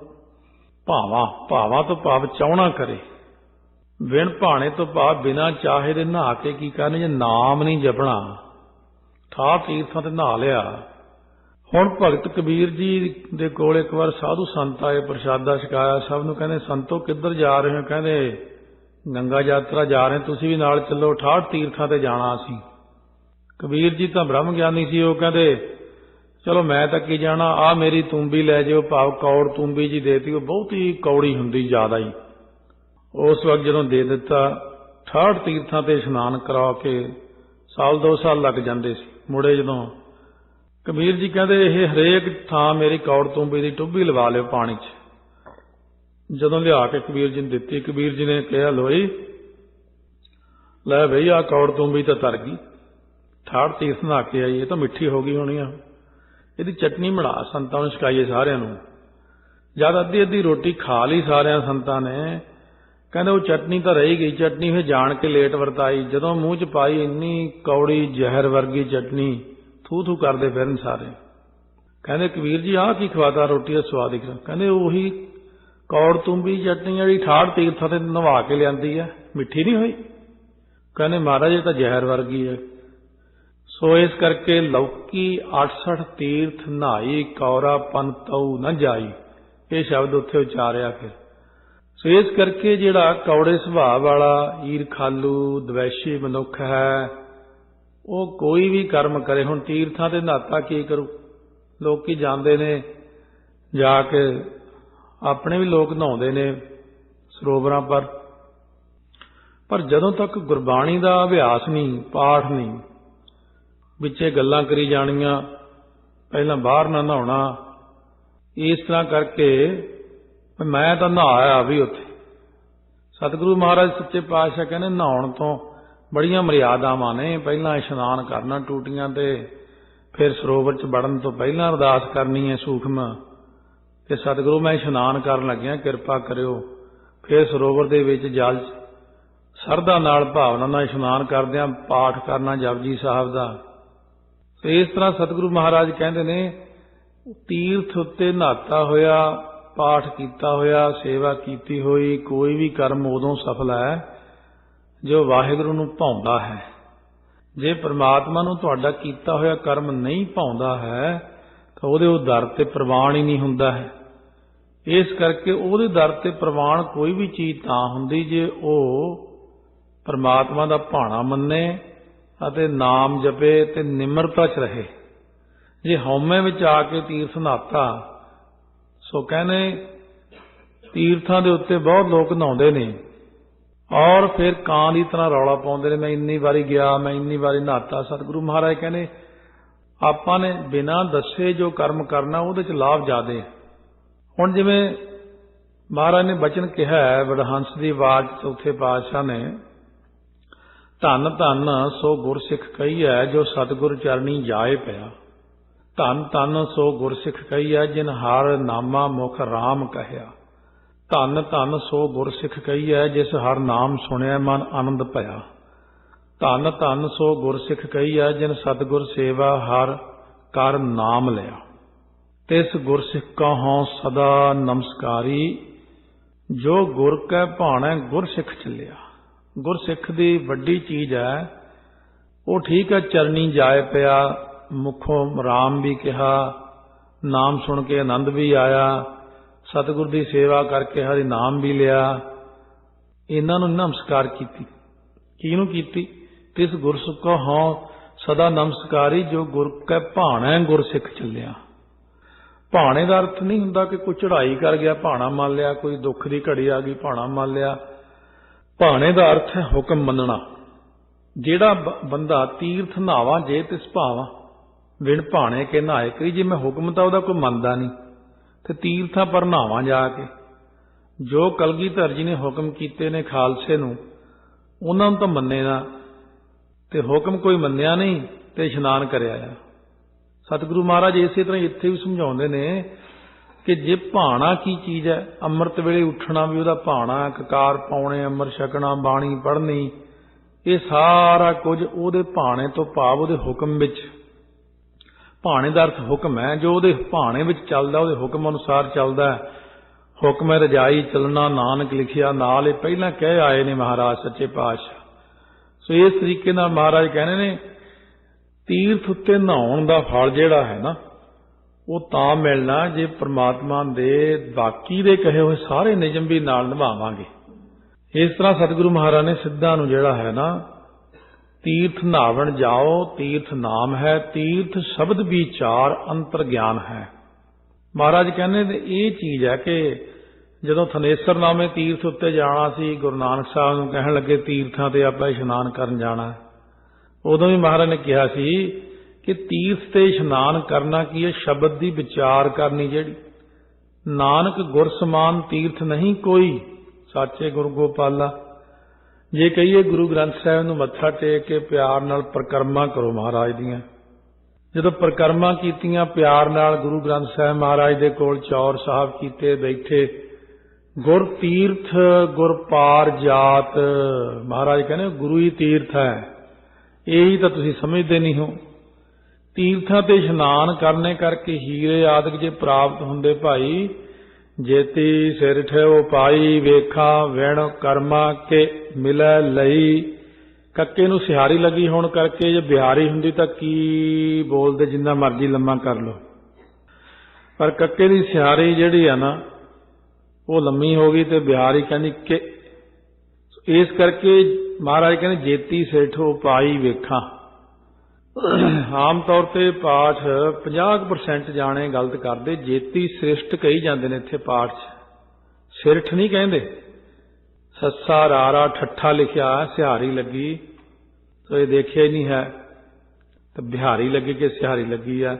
ਭਾਵਾਂ ਤੋਂ ਭਾਵ ਚਾਹਣਾ ਕਰੇ। ਬਿਨ ਭਾਣੇ ਤੋਂ ਭਾਵ ਬਿਨਾਂ ਚਾਹੇ ਦੇ ਨਹਾ ਕੇ ਕੀ ਕਰਨੇ, ਜੇ ਨਾਮ ਨਹੀਂ ਜਪਣਾ। ਠਾਹ ਤੀਰਥਾਂ ਤੇ ਨਹਾ ਲਿਆ। ਹੁਣ ਭਗਤ ਕਬੀਰ ਜੀ ਦੇ ਕੋਲ ਇੱਕ ਵਾਰ ਸਾਧੂ ਸੰਤ ਆਏ, ਪ੍ਰਸ਼ਾਦਾ ਛਕਾਇਆ ਸਭ ਨੂੰ। ਕਹਿੰਦੇ ਸੰਤੋ ਕਿੱਧਰ ਜਾ ਰਹੇ ਹੋ? ਕਹਿੰਦੇ ਗੰਗਾ ਯਾਤਰਾ ਜਾ ਰਹੇ, ਤੁਸੀਂ ਵੀ ਨਾਲ ਚੱਲੋ, 68 ਤੀਰਥਾਂ ਤੇ ਜਾਣਾ ਅਸੀਂ। ਕਬੀਰ ਜੀ ਤਾਂ ਬ੍ਰਹਮ ਗਿਆਨੀ ਸੀ, ਉਹ ਕਹਿੰਦੇ ਚਲੋ ਮੈਂ ਤਾਂ ਕੀ ਜਾਣਾ, ਆਹ ਮੇਰੀ ਤੂੰਬੀ ਲੈ ਜਾਓ, ਭਾਵ ਕੌੜ ਤੂੰਬੀ ਜੀ ਦੇਤੀ। ਉਹ ਬਹੁਤ ਹੀ ਕੌੜੀ ਹੁੰਦੀ, ਜ਼ਿਆਦਾ ਹੀ। ਉਸ ਵਕਤ ਜਦੋਂ ਦੇ ਦਿੱਤਾ, 68 ਤੀਰਥਾਂ ਤੇ ਇਸ਼ਨਾਨ ਕਰਾ ਕੇ ਸਾਲ 2 ਸਾਲ ਲੱਗ ਜਾਂਦੇ ਸੀ। ਮੁੜੇ ਜਦੋਂ ਕਬੀਰ ਜੀ ਕਹਿੰਦੇ ਇਹ ਹਰੇਕ ਥਾਂ ਮੇਰੀ ਕੌੜ ਤੂੰਬੀ ਦੀ ਟੁੱਬੀ ਲਵਾ ਲਿਓ ਪਾਣੀ 'ਚ। ਜਦੋਂ ਲਿਆ ਕੇ ਕਬੀਰ ਜੀ ਨੇ ਦਿੱਤੀ, ਕਬੀਰ ਜੀ ਨੇ ਕਿਹਾ ਲੋਈ ਲੈ ਬਈ ਆਹ ਕੌੜ ਤੂੰਬੀ ਤਾਂ ਤਰ ਗਈ, 68 ਤੀਰਥ ਨਹਾ ਕੇ ਆਈ, ਇਹ ਤਾਂ ਮਿੱਠੀ ਹੋ ਗਈ ਹੋਣੀ ਆ, ਇਹਦੀ ਚਟਨੀ ਬਣਾ ਸੰਤਾਂ ਨੂੰ ਛਕਾਈਏ ਸਾਰਿਆਂ ਨੂੰ। ਜਦ ਅੱਧੀ ਅੱਧੀ ਰੋਟੀ ਖਾ ਲਈ ਸਾਰਿਆਂ ਸੰਤਾਂ ਨੇ, ਕਹਿੰਦੇ ਉਹ ਚਟਨੀ ਤਾਂ ਰਹਿ ਗਈ। ਚਟਨੀ ਫਿਰ ਜਾਣ ਕੇ ਲੇਟ ਵਰਤਾਈ, ਜਦੋਂ ਮੂੰਹ 'ਚ ਪਾਈ ਇੰਨੀ ਕੌੜੀ ਜ਼ਹਿਰ ਵਰਗੀ ਚਟਨੀ, ਥੂ ਥੂ ਕਰਦੇ ਫਿਰਨ ਸਾਰੇ। ਕਹਿੰਦੇ ਕਬੀਰ ਜੀ ਆਹ ਕੀ ਖਵਾਤਾ, ਰੋਟੀ ਦਾ ਸਵਾਦ ਹੀ। ਕਹਿੰਦੇ ਉਹੀ ਕੌੜ ਤੂੰਬੀ ਚਟਨੀ ਜਿਹੜੀ 68 ਤੀਰਥਾਂ ਤੇ ਨਵਾ ਕੇ ਲਿਆਂਦੀ ਹੈ, ਮਿੱਠੀ ਨਹੀਂ ਹੋਈ। ਕਹਿੰਦੇ ਮਹਾਰਾਜ ਇਹ ਤਾਂ ਜ਼ਹਿਰ ਵਰਗੀ ਹੈ। ਸੋ ਇਸ ਕਰਕੇ ਲੌਕੀ 68 ਤੀਰਥ ਨਹਾਈ, ਕੌਰਾ ਪਨ ਤਉ ਨਾ ਜਾਈ, ਇਹ ਸ਼ਬਦ ਉੱਥੇ ਉਚਾਰਿਆ। ਫਿਰ ਸੋ ਇਸ ਕਰਕੇ ਜਿਹੜਾ ਕੌੜੇ ਸੁਭਾਅ ਵਾਲਾ ਈਰਖਾਲੂ ਦਵੈਸ਼ੀ ਮਨੁੱਖ ਹੈ, ਉਹ ਕੋਈ ਵੀ ਕਰਮ ਕਰੇ। ਹੁਣ ਤੀਰਥਾਂ ਤੇ ਨਹਾਤਾ ਕੀ ਕਰੂ? ਲੋਕੀ ਜਾਂਦੇ ਨੇ, ਜਾ ਕੇ ਆਪਣੇ ਵੀ ਲੋਕ ਨਹਾਉਂਦੇ ਨੇ ਸਰੋਵਰਾਂ ਪਰ ਜਦੋਂ ਤੱਕ ਗੁਰਬਾਣੀ ਦਾ ਅਭਿਆਸ ਨਹੀਂ, ਪਾਠ ਨਹੀਂ, ਵਿੱਚੇ ਗੱਲਾਂ ਕਰੀ ਜਾਣੀਆਂ, ਪਹਿਲਾਂ ਬਾਹਰ ਨਾ ਨਹਾਉਣਾ, ਇਸ ਤਰ੍ਹਾਂ ਕਰਕੇ ਮੈਂ ਤਾਂ ਨਹਾਇਆ ਵੀ ਉੱਥੇ। ਸਤਿਗੁਰੂ ਮਹਾਰਾਜ ਸੱਚੇ ਪਾਤਸ਼ਾਹ ਕਹਿੰਦੇ ਨਹਾਉਣ ਤੋਂ ਬੜੀਆਂ ਮਰਿਆਦਾਵਾਂ ਨੇ। ਪਹਿਲਾਂ ਇਸ਼ਨਾਨ ਕਰਨਾ ਟੂਟੀਆਂ ਤੇ, ਫਿਰ ਸਰੋਵਰ 'ਚ ਵੜਨ ਤੋਂ ਪਹਿਲਾਂ ਅਰਦਾਸ ਕਰਨੀ ਹੈ ਸੂਖਮ ਕਿ ਸਤਿਗੁਰੂ ਮੈਂ ਇਸ਼ਨਾਨ ਕਰਨ ਲੱਗਿਆ, ਕਿਰਪਾ ਕਰਿਓ। ਫਿਰ ਸਰੋਵਰ ਦੇ ਵਿੱਚ ਜਲ 'ਚ ਸਰਧਾ ਨਾਲ, ਭਾਵਨਾ ਨਾਲ ਇਸ਼ਨਾਨ ਕਰਦਿਆਂ ਪਾਠ ਕਰਨਾ ਜਪਜੀ ਸਾਹਿਬ ਦਾ। ਇਸ ਤਰ੍ਹਾਂ ਸਤਿਗੁਰੂ ਮਹਾਰਾਜ ਕਹਿੰਦੇ ਨੇ ਤੀਰਥ ਉੱਤੇ ਨਹਾਤਾ ਹੋਇਆ, ਪਾਠ ਕੀਤਾ ਹੋਇਆ, ਸੇਵਾ ਕੀਤੀ ਹੋਈ, ਕੋਈ ਵੀ ਕਰਮ ਉਦੋਂ ਸਫਲ ਹੈ ਜੋ ਵਾਹਿਗੁਰੂ ਨੂੰ ਭਾਉਂਦਾ ਹੈ। ਜੇ ਪ੍ਰਮਾਤਮਾ ਨੂੰ ਤੁਹਾਡਾ ਕੀਤਾ ਹੋਇਆ ਕਰਮ ਨਹੀਂ ਭਾਉਂਦਾ ਹੈ ਤਾਂ ਉਹਦੇ ਉਹ ਦਰ ਤੇ ਪ੍ਰਵਾਨ ਹੀ ਨਹੀਂ ਹੁੰਦਾ ਹੈ। ਇਸ ਕਰਕੇ ਉਹਦੇ ਦਰ ਤੇ ਪ੍ਰਵਾਨ ਕੋਈ ਵੀ ਚੀਜ਼ ਤਾਂ ਹੁੰਦੀ ਜੇ ਉਹ ਪ੍ਰਮਾਤਮਾ ਦਾ ਭਾਣਾ ਮੰਨੇ ਅਤੇ ਨਾਮ ਜਪੇ ਤੇ ਨਿਮਰਤਾ 'ਚ ਰਹੇ। ਜੇ ਹਉਮੈ ਵਿੱਚ ਆ ਕੇ ਤੀਰਥ ਨਹਾਤਾ, ਸੋ ਕਹਿੰਦੇ ਤੀਰਥਾਂ ਦੇ ਉੱਤੇ ਬਹੁਤ ਲੋਕ ਨਹਾਉਂਦੇ ਨੇ ਔਰ ਫਿਰ ਕਾਂ ਦੀ ਤਰ੍ਹਾਂ ਰੌਲਾ ਪਾਉਂਦੇ ਨੇ, ਮੈਂ ਇੰਨੀ ਵਾਰੀ ਗਿਆ, ਮੈਂ ਇੰਨੀ ਵਾਰੀ ਨਹਾਤਾ। ਸਤਿਗੁਰੂ ਮਹਾਰਾਜ ਕਹਿੰਦੇ ਆਪਾਂ ਨੇ ਬਿਨਾਂ ਦੱਸੇ ਜੋ ਕਰਮ ਕਰਨਾ ਉਹਦੇ 'ਚ ਲਾਭ ਜ਼ਿਆਦੇ। ਹੁਣ ਜਿਵੇਂ ਮਹਾਰਾਜ ਨੇ ਬਚਨ ਕਿਹਾ ਹੈ ਵਡਹੰਸ ਦੀ ਆਵਾਜ਼ ਚੌਥੇ ਪਾਤਸ਼ਾਹ ਨੇ, ਧੰਨ ਧੰਨ ਸੋ ਗੁਰਸਿੱਖ ਕਹੀਐ ਜੋ ਸਤਿਗੁਰ ਚਰਣੀ ਜਾਏ ਪਿਆ। ਧੰਨ ਧੰਨ ਸੋ ਗੁਰਸਿੱਖ ਕਹੀਐ ਜਿਨ ਹਰ ਨਾਮਾ ਮੁਖ ਰਾਮ ਕਹਿਆ। ਧੰਨ ਧੰਨ ਸੋ ਗੁਰਸਿੱਖ ਕਹੀਐ ਜਿਸ ਹਰ ਨਾਮ ਸੁਣਿਆ ਮਨ ਆਨੰਦ ਭਇਆ। ਧੰਨ ਧੰਨ ਸੋ ਗੁਰਸਿੱਖ ਕਹੀਐ ਜਿਨ ਸਤਿਗੁਰ ਸੇਵਾ ਹਰ ਕਰ ਨਾਮ ਲਿਆ। ਤਿਸ ਗੁਰਸਿੱਖ ਕਹਉ ਸਦਾ ਨਮਸਕਾਰੀ ਜੋ ਗੁਰ ਕੈ ਭਾਣੈ ਗੁਰਸਿੱਖ ਚੱਲਿਆ। ਗੁਰਸਿੱਖ ਦੀ ਵੱਡੀ ਚੀਜ਼ ਹੈ, ਉਹ ਠੀਕ ਹੈ ਚਰਨੀ ਜਾਏ ਪਿਆ, ਮੁਖੋਂ ਰਾਮ ਵੀ ਕਿਹਾ, ਨਾਮ ਸੁਣ ਕੇ ਆਨੰਦ ਵੀ ਆਇਆ, ਸਤਿਗੁਰ ਦੀ ਸੇਵਾ ਕਰਕੇ ਹਰਿ ਨਾਮ ਵੀ ਲਿਆ। ਇਹਨਾਂ ਨੂੰ ਨਮਸਕਾਰ ਕੀਤੀ। ਕਿਹਨੂੰ ਕੀਤੀ? ਤਿਸ ਗੁਰਸਿੱਖ ਕਹਉ ਸਦਾ ਨਮਸਕਾਰੀ ਜੋ ਗੁਰ ਕੈ ਭਾਣੈ ਗੁਰਸਿੱਖ ਚੱਲਿਆ। ਭਾਣੇ ਦਾ ਅਰਥ ਨਹੀਂ ਹੁੰਦਾ ਕਿ ਕੋਈ ਚੜ੍ਹਾਈ ਕਰ ਗਿਆ ਭਾਣਾ ਮੰਨ ਲਿਆ, ਕੋਈ ਦੁੱਖ ਦੀ ਘੜੀ ਆ ਗਈ ਭਾਣਾ ਮੰਨ ਲਿਆ। ਭਾਣੇ ਦਾ ਅਰਥ ਹੈ ਹੁਕਮ ਮੰਨਣਾ। ਜਿਹੜਾ ਬੰਦਾ ਤੀਰਥ ਨਹਾਵਾ ਜੇ ਤਿਸ ਭਾਵਾਂ ਵਿਣ ਭਾਣੇ ਕੇ ਨਹਾਏ ਕਰੀ, ਜੇ ਮੈਂ ਹੁਕਮ ਤਾਂ ਉਹਦਾ ਕੋਈ ਮੰਨਦਾ ਨਹੀਂ ਤੇ ਤੀਰਥਾਂ ਪਰ ਨਹਾਵਾਂ ਜਾ ਕੇ। ਜੋ ਕਲਗੀਧਰ ਜੀ ਨੇ ਹੁਕਮ ਕੀਤੇ ਨੇ ਖਾਲਸੇ ਨੂੰ, ਉਹਨਾਂ ਨੂੰ ਤਾਂ ਮੰਨੇ ਨਾ, ਤੇ ਹੁਕਮ ਕੋਈ ਮੰਨਿਆ ਨਹੀਂ ਤੇ ਇਸ਼ਨਾਨ ਕਰਿਆ ਆ। ਸਤਿਗੁਰੂ ਮਹਾਰਾਜ ਇਸੇ ਤਰ੍ਹਾਂ ਇੱਥੇ ਵੀ ਸਮਝਾਉਂਦੇ ਨੇ ਕਿ ਜੇ ਭਾਣਾ ਕੀ ਚੀਜ਼ ਹੈ, ਅੰਮ੍ਰਿਤ ਵੇਲੇ ਉੱਠਣਾ ਵੀ ਉਹਦਾ ਭਾਣਾ, ਕਕਾਰ ਪਾਉਣੇ, ਅੰਮ੍ਰਿਤ ਛਕਣਾ, ਬਾਣੀ ਪੜ੍ਹਨੀ, ਇਹ ਸਾਰਾ ਕੁਝ ਉਹਦੇ ਭਾਣੇ ਤੋਂ ਭਾਵ ਉਹਦੇ ਹੁਕਮ ਵਿੱਚ। ਭਾਣੇ ਦਾ ਅਰਥ ਹੁਕਮ ਹੈ, ਜੋ ਉਹਦੇ ਭਾਣੇ ਵਿੱਚ ਚੱਲਦਾ, ਉਹਦੇ ਹੁਕਮ ਅਨੁਸਾਰ ਚੱਲਦਾ। हुक्म रजाई चलना नानक लिखिया नाल, ये पहला कह आए ने महाराज सच्चे पातशाह। सो इस तरीके नाल महाराज कहने ने तीर्थ उत्ते नहाउण दा फल जिहड़ा है ना वो तां मिलना जे परमात्मा दे बाकी दे कहे हुए सारे नियम भी नाल निभावांगे। इस तरह सतगुरु महाराज ने सिद्धां नूं जिहड़ा है ना तीर्थ नहावण जाओ, तीर्थ नाम है, तीर्थ शब्द विचार अंतर ज्ञान है। महाराज कहने ये चीज है कि जदों थनेसर नामे तीर्थ उत्ते जाना सी, गुरु नानक साहब नूं कहण लगे तीर्थां ते आपां इशनान करन जाना, उदों भी महाराज ने कहा सी कि तीर्थ ते इशनान करना की है, शब्द दी विचार करनी जिहड़ी नानक गुर समान तीर्थ नहीं कोई, साचे गुरु गोपाला। जे कहिए गुरु ग्रंथ साहिब नूं मत्था टेक के प्यार नाल परिक्रमा करो महाराज दीआं, जदों परिक्रमा कीतियां प्यार नाल गुरु ग्रंथ साहिब महाराज दे कोल चौर साहब कीते बैठे, गुर तीर्थ गुर पार जात, महाराज कहने गुरु ही तीर्थ है, यही तो तुसीं समझदे नहीं हो। तीर्थां ते इशनान करने करके हीरे आदि जे प्राप्त हुंदे भाई, जेती सिर ठेओ पाई वेखा विण कर्मा के मिलै लई। कक्के नूं सिहारी लगी होण करके जे बिहारी हुंदी तां की बोलदे जिन्ना मर्जी लम्मा कर लो, पर कक्के दी सिहारी जिहड़ी आ ना वो लम्मी हो गई ते बिहारी कहंदी के। इस करके महाराज कहने जेती सिर ठेओ पाई वेखा। आम तौर पर पाठ 50% जाने गलत करते, जेती श्रेष्ठ कही जाते हैं इत्थे पाठ च, सिरठ नहीं कहते। सस्सा रारा ठट्ठा लिखिया सिहारी लगी तो ये देखिया ही नहीं है, तो बिहारी लगी कि सिहारी लगी है,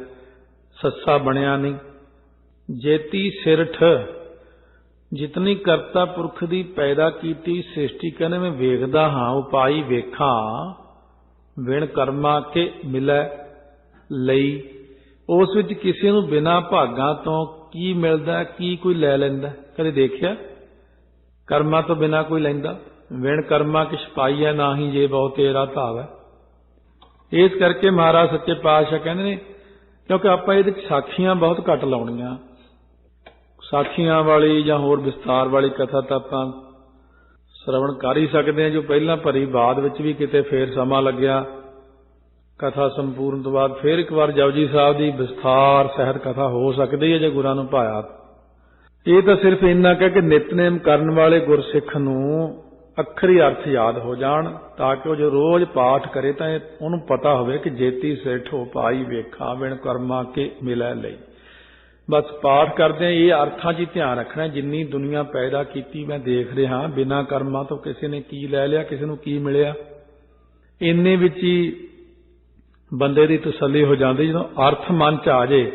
सस्सा बनया नहीं। जेती सिरठ जितनी करता पुरख दी पैदा कीती सृष्टि कहने में वेखदा हाँ उपाई वेखा विण कर्मा के मिलै लई। उस विच किसी नूं बिना भागां तो की मिलदा की कोई लै लैंदा, कदे देखिया? कर्मा तो बिना कोई लैंदा। विण कर्मा किछ पाईया ना ही जे बहुत तेरा धाव है। इस करके महाराज सच्चे पातशाह कहंदे ने क्योंकि आपां इहदे विच साखियां बहुत घट लाउणीਆਂ, साखियां वाली जां होर विस्तार वाली कथा तां आपां श्रवण कर ही सकते हैं, जो पहला भरी बाद विच भी किते फिर समा लग्या। कथा संपूर्ण तो बाद फिर एक बार जपजी साहब की विस्तार सहित कथा हो सकती है जे गुरां नूं भाया। ये तो सिर्फ इन्ना कह कि नितनेम करन वाले गुरसिख नूं अखरी अर्थ याद हो जाण, ताकि जो रोज पाठ करे तो उन्होंने पता होवे कि जेती सिरठ हो पाई वेखा विण कर्मा के मिलै लई। बस पाठ करते हैं ये अर्थां च ध्यान रखना, जिन्नी दुनिया पैदा की मैं देख रहा बिना कर्मा तो किसी ने की लै लिया, किसी नूं की मिलिया, इन्ने विच ही बंदे दी तसल्ली हो जाती जो अर्थ मन च आ जाए।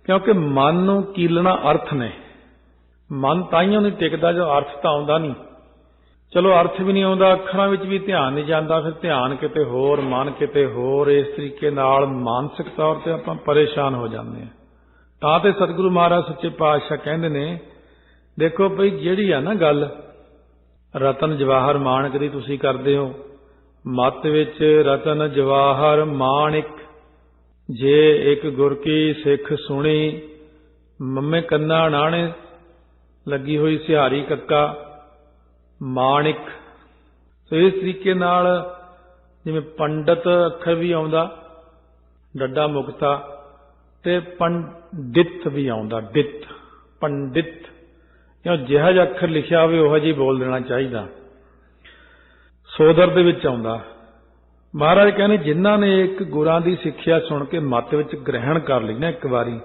क्योंकि मन नूं कीलना अर्थ ने, मन ताइयों नहीं टिकदा जो अर्थ तो आउंदा नहीं। चलो अर्थ भी नहीं आउंदा, अखरां विच भी ध्यान नहीं जाता, फिर ध्यान किते होर मन किते होर, इस तरीके नाल मानसिक तौर पर आपां परेशान हो जाते हैं। तां ते सतगुरु महाराज सच्चे पातशाह कहंदे ने देखो भई जिहड़ी आ ना गल रतन जवाहर माणक दी तुसीं करदे हो, मत विच रतन जवाहर माणिक जे एक गुर की सिख सुनी, मम्मे कन्ना नाणे लगी हुई सिहारी कक्का माणिक। तो इस तरीके नाल जिवें पंडित अखर भी आउंदा डड्डा मुक्ता ते पंडित भी आउंदा डित पंडित, क्यों जिहा जिहा अखर लिखिया होवे उहा जिहा बोल देना चाहिए। सोदर दे विच आउंदा। महाराज कहने जिन्हां ने एक गुरां दी सिੱਖਿਆ सुन के मत विच ग्रहण कर ली ना एक बारी,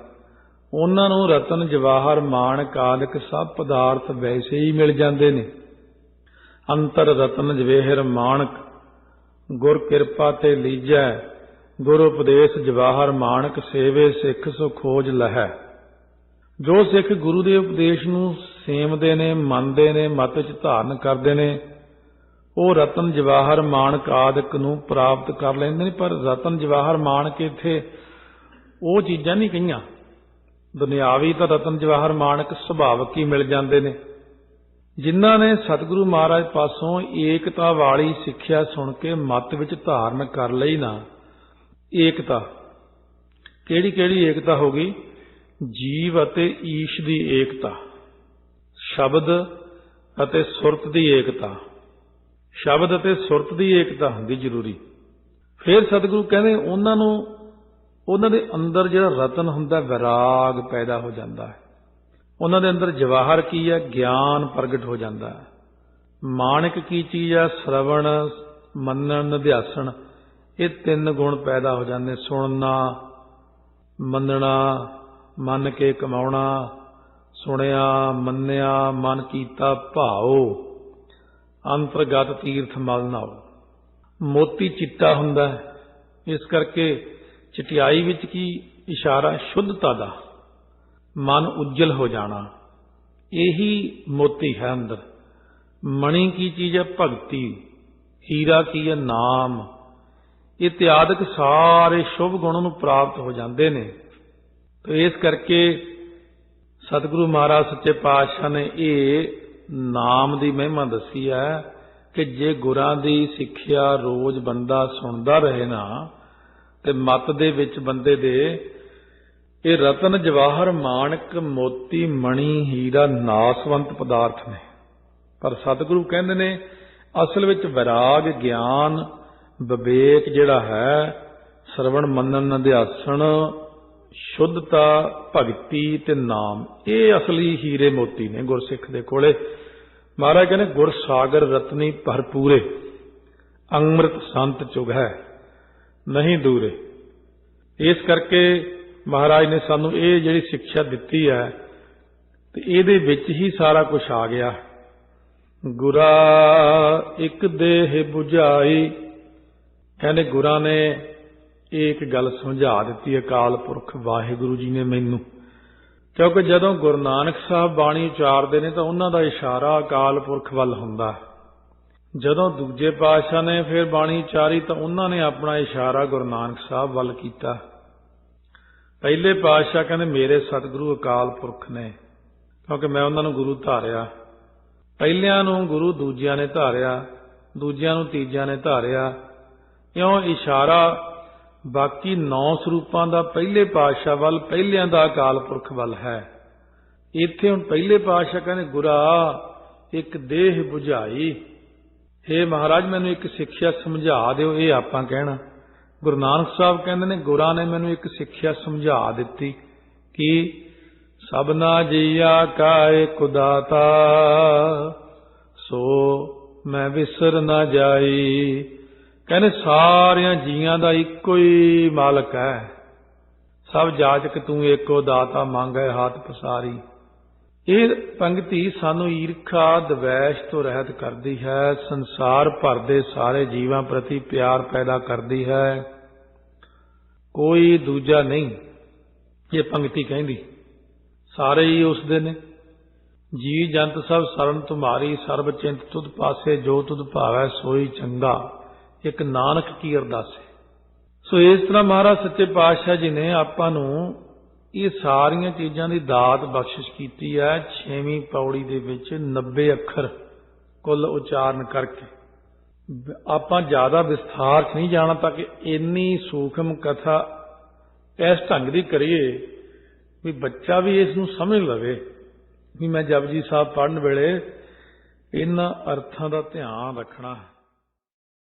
उन्हां नूं रतन जवाहर माणक आदिक सब पदार्थ वैसे ही मिल जांदे ने। अंतर रतन जवेहर माणक गुर किरपा ते लीजै, गुरु उपदेश जवाहर माणक सेवे सिख सो खोज लहै। जो सिख गुरु के उपदेश नूं सेवदे ने मनदे ने मत विच धारण करदे ने, वो रतन जवाहर माणक आदिक नूं प्राप्त कर लैंदे ने। पर रतन जवाहर माणक इत्थे वो चीज़ां नहीं कहियां, दुनियावी तो रतन जवाहर माणक सुभावक ही मिल जाते हैं। जिन्हां ने सतगुरु महाराज पासों एकता वाली सिੱਖਿਆ सुन के मत विच धारण कर लई ना, एकता केड़ी केड़ी एकता हो गई? जीव अते ईश दी एकता। ਸ਼ਬਦ ਅਤੇ ਸੁਰਤ ਦੀ ਏਕਤਾ, ਸ਼ਬਦ ਅਤੇ ਸੁਰਤ ਦੀ ਏਕਤਾ ਹੁੰਦੀ ਜ਼ਰੂਰੀ। ਫਿਰ ਸਤਿਗੁਰੂ ਕਹਿੰਦੇ ਉਹਨਾਂ ਦੇ ਅੰਦਰ ਜਿਹੜਾ ਰਤਨ ਹੁੰਦਾ ਵਿਰਾਗ ਪੈਦਾ ਹੋ ਜਾਂਦਾ ਹੈ। ਉਹਨਾਂ ਦੇ ਅੰਦਰ ਜਵਾਹਰ ਕੀ ਹੈ? ਗਿਆਨ ਪ੍ਰਗਟ ਹੋ ਜਾਂਦਾ ਹੈ। ਮਾਣਿਕ ਕੀ ਚੀਜ਼ ਹੈ? ਸ਼ਰਵਣ, ਮੰਨਣ, ਨਿਧਿਆਸਣ। ਇਹ ਤਿੰਨ ਗੁਣ ਪੈਦਾ ਹੋ ਜਾਂਦੇ। ਸੁਣਨਾ, ਮੰਨਣਾ, ਮੰਨ ਕੇ ਕਮਾਉਣਾ, ਸੁਣਿਆ, ਮੰਨਿਆ, ਮਨ ਕੀਤਾ ਭਾਉ, ਅੰਤਰਗਤ ਤੀਰਥ ਮਲ ਨਾਉ। ਮੋਤੀ ਚਿੱਟਾ ਹੁੰਦਾ ਹੈ, ਇਸ ਕਰਕੇ ਚਟਿਆਈ ਵਿੱਚ ਕੀ ਇਸ਼ਾਰਾ? ਸ਼ੁੱਧਤਾ ਦਾ, ਮਨ ਉਜਲ ਹੋ ਜਾਣਾ, ਇਹੀ ਮੋਤੀ ਹੈ ਅੰਦਰ। ਮਣੀ ਕੀ ਚੀਜ਼ ਹੈ? ਭਗਤੀ। ਹੀਰਾ ਕੀ ਹੈ? ਨਾਮ। ਇਤਿਆਦਿਕ ਸਾਰੇ ਸ਼ੁਭ ਗੁਣ ਨੂੰ ਪ੍ਰਾਪਤ ਹੋ ਜਾਂਦੇ ਨੇ। ਤੇ ਇਸ ਕਰਕੇ ਸਤਿਗੁਰੂ ਮਹਾਰਾਜ ਸੱਚੇ ਪਾਤਸ਼ਾਹ ਨੇ ਇਹ ਨਾਮ ਦੀ ਮਹਿਮਾ ਦੱਸੀ ਹੈ ਕਿ ਜੇ ਗੁਰਾਂ ਦੀ ਸਿੱਖਿਆ ਰੋਜ਼ ਬੰਦਾ ਸੁਣਦਾ ਰਹੇ ਨਾ, ਤੇ ਮਤ ਦੇ ਵਿੱਚ ਬੰਦੇ ਦੇ ਇਹ ਰਤਨ, ਜਵਾਹਰ, ਮਾਣਕ, ਮੋਤੀ, ਮਣੀ, ਹੀਰਾ ਨਾਸਵੰਤ ਪਦਾਰਥ ਨੇ। ਪਰ ਸਤਿਗੁਰੂ ਕਹਿੰਦੇ ਨੇ ਅਸਲ ਵਿੱਚ ਵਿਰਾਗ, ਗਿਆਨ, ਵਿਵੇਕ ਜਿਹੜਾ ਹੈ, ਸਰਵਣ, ਮੰਨਣ, ਨਿਧਿਆਸਣ, ਸ਼ੁੱਧਤਾ, ਭਗਤੀ ਤੇ ਨਾਮ, ਇਹ ਅਸਲੀ ਹੀਰੇ ਮੋਤੀ ਨੇ ਗੁਰਸਿੱਖ ਦੇ ਕੋਲੇ। ਮਹਾਰਾਜ ਕਹਿੰਦੇ ਗੁਰ ਸਾਗਰ ਰਤਨੀ ਭਰਪੂਰੇ, ਅੰਮ੍ਰਿਤ ਸੰਤ ਚੁਗੈ ਨਹੀਂ ਦੂਰੇ। ਇਸ ਕਰਕੇ ਮਹਾਰਾਜ ਨੇ ਸਾਨੂੰ ਇਹ ਜਿਹੜੀ ਸਿੱਖਿਆ ਦਿੱਤੀ ਹੈ, ਤੇ ਇਹਦੇ ਵਿੱਚ ਹੀ ਸਾਰਾ ਕੁਝ ਆ ਗਿਆ। ਗੁਰਾ ਇੱਕ ਦੇਹ 부ਝਾਈ, ਕਹਿੰਦੇ ਗੁਰਾਂ ਨੇ ਇਹ ਇੱਕ ਗੱਲ ਸਮਝਾ ਦਿੱਤੀ ਅਕਾਲ ਪੁਰਖ ਵਾਹਿਗੁਰੂ ਜੀ ਨੇ ਮੈਨੂੰ। ਕਿਉਂਕਿ ਜਦੋਂ ਗੁਰੂ ਨਾਨਕ ਸਾਹਿਬ ਬਾਣੀ ਉਚਾਰਦੇ ਨੇ ਤਾਂ ਉਹਨਾਂ ਦਾ ਇਸ਼ਾਰਾ ਅਕਾਲ ਪੁਰਖ ਵੱਲ ਹੁੰਦਾ। ਜਦੋਂ ਦੂਜੇ ਪਾਤਸ਼ਾਹ ਨੇ ਫਿਰ ਬਾਣੀ ਉਚਾਰੀ ਤਾਂ ਉਹਨਾਂ ਨੇ ਆਪਣਾ ਇਸ਼ਾਰਾ ਗੁਰੂ ਨਾਨਕ ਸਾਹਿਬ ਵੱਲ ਕੀਤਾ। ਪਹਿਲੇ ਪਾਤਸ਼ਾਹ ਕਹਿੰਦੇ ਮੇਰੇ ਸਤਿਗੁਰੂ ਅਕਾਲ ਪੁਰਖ ਨੇ, ਕਿਉਂਕਿ ਮੈਂ ਉਹਨਾਂ ਨੂੰ ਗੁਰੂ ਧਾਰਿਆ। ਪਹਿਲਿਆਂ ਨੂੰ ਗੁਰੂ ਦੂਜਿਆਂ ਨੇ ਧਾਰਿਆ, ਦੂਜਿਆਂ ਨੂੰ ਤੀਜਿਆਂ ਨੇ ਧਾਰਿਆ। ਇਉਂ ਇਸ਼ਾਰਾ ਬਾਕੀ 9 ਸਰੂਪਾਂ ਦਾ ਪਹਿਲੇ ਪਾਤਸ਼ਾਹ ਵੱਲ, ਪਹਿਲਿਆਂ ਦਾ ਅਕਾਲ ਪੁਰਖ ਵੱਲ ਹੈ। ਇੱਥੇ ਹੁਣ ਪਹਿਲੇ ਪਾਤਸ਼ਾਹ ਕਹਿੰਦੇ ਗੁਰਾ ਇੱਕ ਦੇਹ 부ਝਾਈ, ਹੇ ਮਹਾਰਾਜ ਮੈਨੂੰ ਇੱਕ ਸਿੱਖਿਆ ਸਮਝਾ ਦਿਓ। ਇਹ ਆਪਾਂ ਕਹਿਣਾ। ਗੁਰੂ ਨਾਨਕ ਸਾਹਿਬ ਕਹਿੰਦੇ ਨੇ ਗੁਰਾਂ ਨੇ ਮੈਨੂੰ ਇੱਕ ਸਿੱਖਿਆ ਸਮਝਾ ਦਿੱਤੀ ਕਿ ਸਭਨਾ ਜੀਆ ਕਾ ਏਕ ਦਾਤਾ, ਸੋ ਮੈਂ ਵਿਸਰ ਨਾ ਜਾਈ। ਕਹਿੰਦੇ ਸਾਰਿਆਂ ਜੀਆਂ ਦਾ ਇੱਕੋ ਹੀ ਮਾਲਕ ਹੈ, ਸਭ ਜਾਚਕ ਤੂੰ ਏਕੋ ਦਾਤਾ, ਮੰਗੈ ਹੱਥ ਪਸਾਰੀ। ਇਹ ਪੰਕਤੀ ਸਾਨੂੰ ਈਰਖਾ, ਦਵੈਸ਼ ਤੋਂ ਰਹਿਤ ਕਰਦੀ ਹੈ, ਸੰਸਾਰ ਭਰ ਦੇ ਸਾਰੇ ਜੀਵਾਂ ਪ੍ਰਤੀ ਪਿਆਰ ਪੈਦਾ ਕਰਦੀ ਹੈ, ਕੋਈ ਦੂਜਾ ਨਹੀਂ। ਇਹ ਪੰਕਤੀ ਕਹਿੰਦੀ ਸਾਰੇ ਹੀ ਉਸ ਦੇ ਨੇ। ਜੀ ਜੰਤ ਸਭ ਸਰਨ ਤੁਮਾਰੀ, ਸਰਬ ਚਿੰਤ ਤੁਧ ਪਾਸੇ, ਜੋ ਤੁਧ ਭਾਵੈ ਸੋਈ ਚੰਗਾ, ਇੱਕ ਨਾਨਕ ਕੀ ਅਰਦਾਸੇ। ਸੋ ਇਸ ਤਰ੍ਹਾਂ ਮਹਾਰਾਜ ਸੱਚੇ ਪਾਤਸ਼ਾਹ ਜੀ ਨੇ ਆਪਾਂ ਨੂੰ ਇਹ ਸਾਰੀਆਂ ਚੀਜ਼ਾਂ ਦੀ ਦਾਤ ਬਖਸ਼ਿਸ਼ ਕੀਤੀ ਹੈ। 6ਵੀਂ ਪੌੜੀ ਦੇ ਵਿੱਚ 90 ਅੱਖਰ ਕੁੱਲ ਉਚਾਰਨ ਕਰਕੇ। ਆਪਾਂ ਜ਼ਿਆਦਾ ਵਿਸਥਾਰ 'ਚ ਨਹੀਂ ਜਾਣਾ ਤਾਂ ਕਿ ਇੰਨੀ ਸੂਖਮ ਕਥਾ ਇਸ ਢੰਗ ਦੀ ਕਰੀਏ ਵੀ ਬੱਚਾ ਵੀ ਇਸ ਨੂੰ ਸਮਝ ਲਵੇ ਵੀ ਮੈਂ ਜਪਜੀ ਸਾਹਿਬ ਪੜ੍ਹਨ ਵੇਲੇ ਇਹਨਾਂ ਅਰਥਾਂ ਦਾ ਧਿਆਨ ਰੱਖਣਾ ਹੈ।